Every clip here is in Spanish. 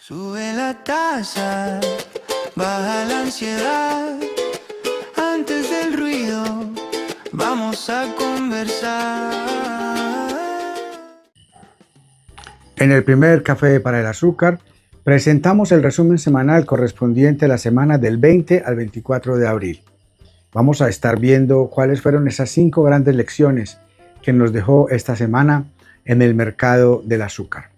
Sube la tasa, baja la ansiedad. Antes del ruido, vamos a conversar. En el primer Café para el Azúcar, presentamos el resumen semanal correspondiente a la semana del 20 al 24 de abril. Vamos a estar viendo cuáles fueron esas 5 grandes lecciones que nos dejó esta semana en el mercado del azúcar.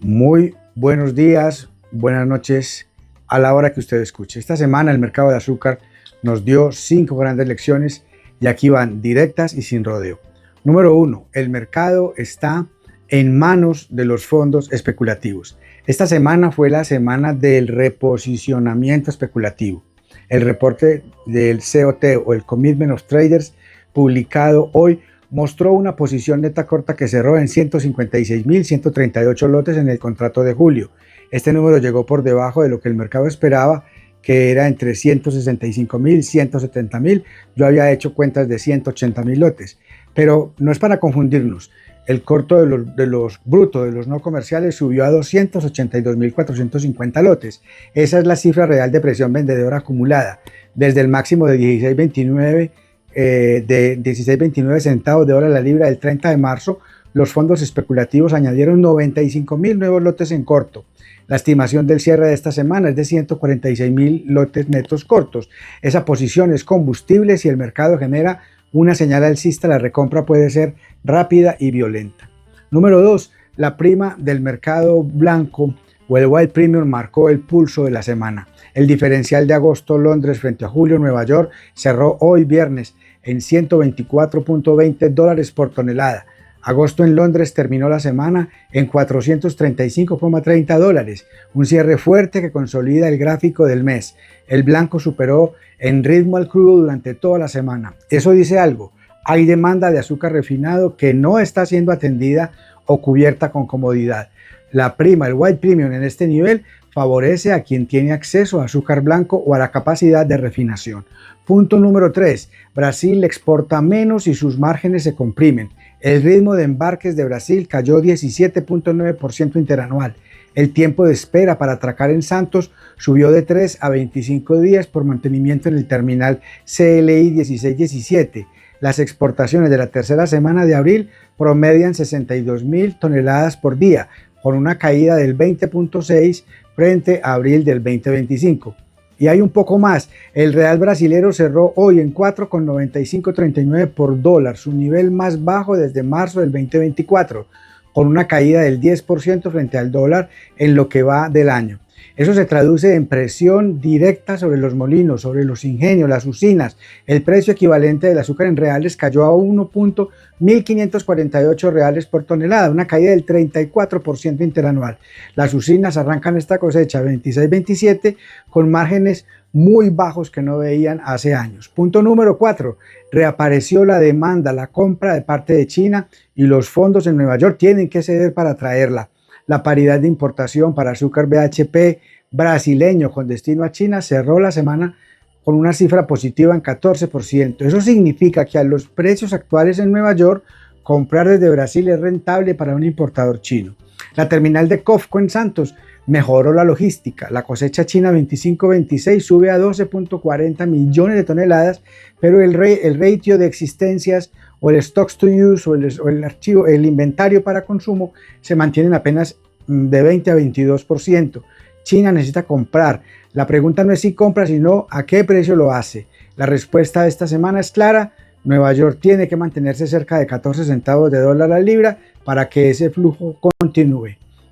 Muy buenos días, buenas noches a la hora que usted escuche. Esta semana el mercado del azúcar nos dio 5 grandes lecciones y aquí van directas y sin rodeo. Número 1, el mercado está en manos de los fondos especulativos. Esta semana fue la semana del reposicionamiento especulativo. El reporte del COT o el Commitment of Traders publicado hoy mostró una posición neta corta que cerró en 156.138 lotes en el contrato de julio. Este número llegó por debajo de lo que el mercado esperaba, que era entre 165.000 y 170.000. Yo había hecho cuentas de 180.000 lotes, pero no es para confundirnos. El corto de los brutos, de los no comerciales, subió a 282.450 lotes. Esa es la cifra real de presión vendedora acumulada, desde el máximo de 16.29 centavos de dólar la libra del 30 de marzo. Los fondos especulativos añadieron 95.000 nuevos lotes en corto. La estimación del cierre de esta semana es de 146.000 lotes netos cortos. Esa posición es combustible. Si el mercado genera una señal alcista, la recompra puede ser rápida y violenta. Número 2, la prima del mercado blanco o el White Premium marcó el pulso de la semana. El diferencial de agosto Londres frente a julio Nueva York cerró hoy viernes en 124.20 dólares por tonelada. Agosto en Londres terminó la semana en 435.30 dólares, un cierre fuerte que consolida el gráfico del mes. El blanco superó en ritmo al crudo durante toda la semana. Eso dice algo. Hay demanda de azúcar refinado que no está siendo atendida o cubierta con comodidad. La prima, el White Premium en este nivel, favorece a quien tiene acceso a azúcar blanco o a la capacidad de refinación. Punto número 3. Brasil exporta menos y sus márgenes se comprimen. El ritmo de embarques de Brasil cayó 17.9% interanual. El tiempo de espera para atracar en Santos subió de 3 a 25 días por mantenimiento en el terminal CLI 1617. Las exportaciones de la tercera semana de abril promedian 62.000 toneladas por día, con una caída del 20.6% frente a abril del 2025. Y hay un poco más. El real brasilero cerró hoy en 4,9539 por dólar, su nivel más bajo desde marzo del 2024, con una caída del 10% frente al dólar en lo que va del año. Eso se traduce en presión directa sobre los molinos, sobre los ingenios, las usinas. El precio equivalente del azúcar en reales cayó a 1.1548 reales por tonelada, una caída del 34% interanual. Las usinas arrancan esta cosecha 26-27 con márgenes muy bajos que no veían hace años. Punto número 4. Reapareció la demanda, la compra de parte de China y los fondos en Nueva York tienen que ceder para traerla. La paridad de importación para azúcar BHP brasileño con destino a China cerró la semana con una cifra positiva en 14%. Eso significa que a los precios actuales en Nueva York, comprar desde Brasil es rentable para un importador chino. La terminal de COFCO en Santos mejoró la logística. La cosecha china 25-26 sube a 12.40 millones de toneladas, pero el ratio de existencias o el stocks to use o el inventario para consumo se mantienen apenas de 20 a 22%. China necesita comprar. La pregunta no es si compra, sino a qué precio lo hace. La respuesta de esta semana es clara. Nueva York tiene que mantenerse cerca de 14 centavos de dólar la libra para que ese flujo continúe.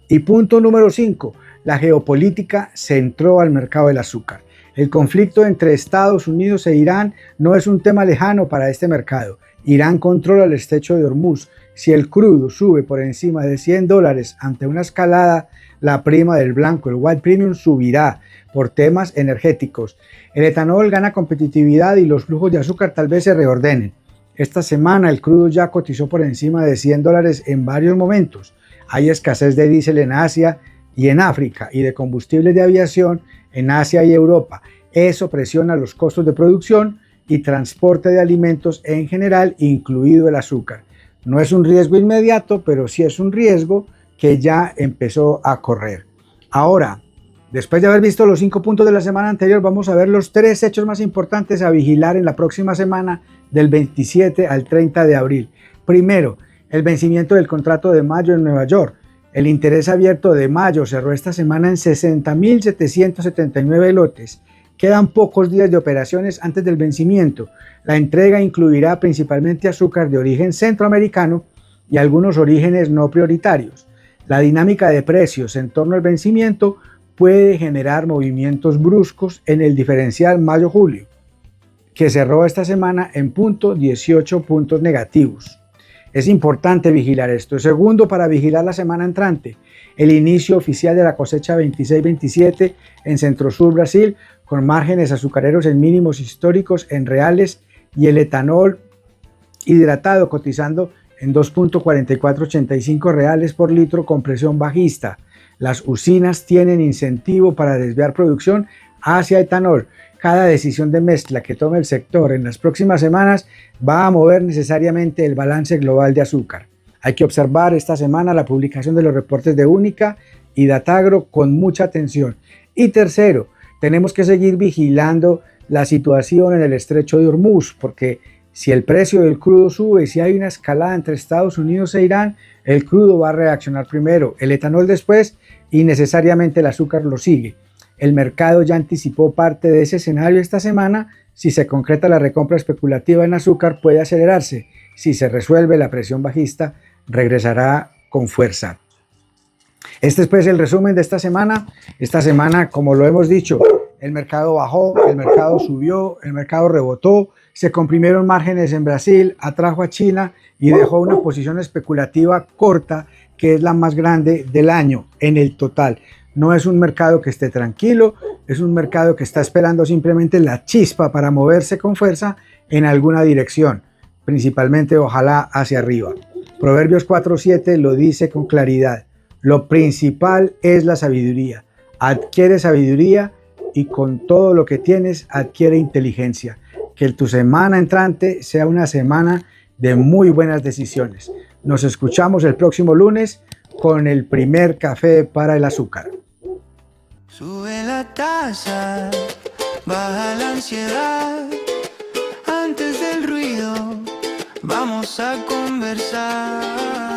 Y punto número 5. La geopolítica centró al mercado del azúcar. El conflicto entre Estados Unidos e Irán no es un tema lejano para este mercado. Irán controla el estrecho de Hormuz. Si el crudo sube por encima de 100 dólares ante una escalada, la prima del blanco, el White Premium, subirá por temas energéticos. El etanol gana competitividad y los flujos de azúcar tal vez se reordenen. Esta semana el crudo ya cotizó por encima de 100 dólares en varios momentos. Hay escasez de diésel en Asia y en África y de combustibles de aviación en Asia y Europa. Eso presiona los costos de producción y transporte de alimentos en general, incluido el azúcar. No es un riesgo inmediato, pero sí es un riesgo que ya empezó a correr. Ahora, después de haber visto los 5 puntos de la semana anterior, vamos a ver los 3 hechos más importantes a vigilar en la próxima semana del 27 al 30 de abril. Primero, el vencimiento del contrato de mayo en Nueva York. El interés abierto de mayo cerró esta semana en 60.779 lotes. Quedan pocos días de operaciones antes del vencimiento. La entrega incluirá principalmente azúcar de origen centroamericano y algunos orígenes no prioritarios. La dinámica de precios en torno al vencimiento puede generar movimientos bruscos en el diferencial mayo-julio, que cerró esta semana en 18 puntos negativos. Es importante vigilar esto. Segundo, para vigilar la semana entrante, el inicio oficial de la cosecha 26-27 en Centro-Sur Brasil, con márgenes azucareros en mínimos históricos en reales y el etanol hidratado cotizando en 2.4485 reales por litro con presión bajista. Las usinas tienen incentivo para desviar producción hacia etanol. Cada decisión de mezcla que tome el sector en las próximas semanas va a mover necesariamente el balance global de azúcar. Hay que observar esta semana la publicación de los reportes de Única y Datagro con mucha atención. Y tercero, tenemos que seguir vigilando la situación en el estrecho de Hormuz, porque si el precio del crudo sube, si hay una escalada entre Estados Unidos e Irán, el crudo va a reaccionar primero, el etanol después y necesariamente el azúcar lo sigue. El mercado ya anticipó parte de ese escenario esta semana. Si se concreta la recompra especulativa en azúcar, puede acelerarse. Si se resuelve la presión bajista, regresará con fuerza. Este es pues el resumen de esta semana. Esta semana, como lo hemos dicho, el mercado bajó, el mercado subió, el mercado rebotó, se comprimieron márgenes en Brasil, atrajo a China y dejó una posición especulativa corta, que es la más grande del año en el total. No es un mercado que esté tranquilo, es un mercado que está esperando simplemente la chispa para moverse con fuerza en alguna dirección, principalmente ojalá hacia arriba. Proverbios 4:7 lo dice con claridad. Lo principal es la sabiduría. Adquiere sabiduría y con todo lo que tienes adquiere inteligencia. Que tu semana entrante sea una semana de muy buenas decisiones. Nos escuchamos el próximo lunes con el primer café para el azúcar. Sube la tasa, baja la ansiedad. Antes del ruido, vamos a conversar.